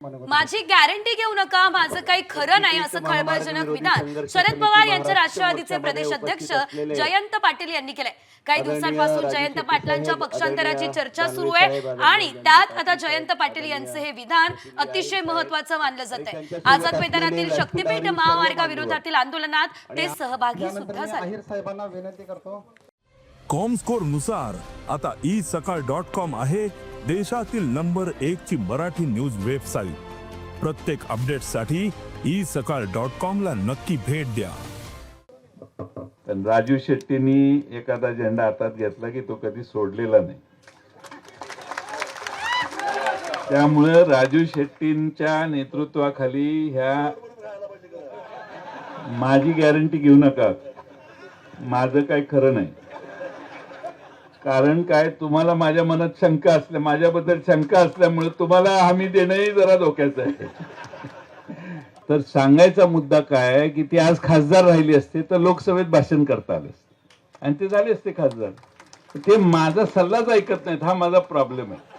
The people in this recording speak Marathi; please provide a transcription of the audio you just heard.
माझी गॅरंटी घेऊ नका, माझं काही खरं नाही असं खळबळजनक विधान शरद पवार यांच्या राष्ट्रवादीचे प्रदेश अध्यक्ष जयंत पाटील यांनी केलंय। काही दिवसांपासून जयंत पाटलांच्या पक्षांतराची चर्चा सुरू आहे आणि त्यात आता जयंत पाटील यांचं हे विधान अतिशय महत्त्वाचं मानलं जातंय। आझाद मैदानातील शक्तीपीठ महामार्गाविरोधातील आंदोलनात ते सहभागी सुद्धा झाले। कॉमस्कोर नुसार आता isakal.com आहे देशातील नंबर 1 ची मराठी न्यूज वेबसाईट। प्रत्येक अपडेटसाठी isakal.com ला नक्की भेट द्या। पण राजू शेट्टींनी एखादा झेंडा हातात घेतला की तो कधी सोडलेला नाही। त्यामुळे राजू शेट्टींच्या नेतृत्वाखाली ह्या माझी गॅरंटी घेऊ नका, माझं काही खरं नाही। कारण काय, तुम्हाला माझ्या मनात शंका असल्या, माझ्याबद्दल शंका असल्यामुळे तुम्हाला हमी देणंही जरा धोक्याचं आहे। तर सांगायचा मुद्दा काय आहे की ती आज खासदार राहिली असते तर लोकसभेत भाषण करता आले असते आणि ते झाले असते खासदार। ते माझा सल्लाच ऐकत नाहीत, हा माझा प्रॉब्लेम आहे।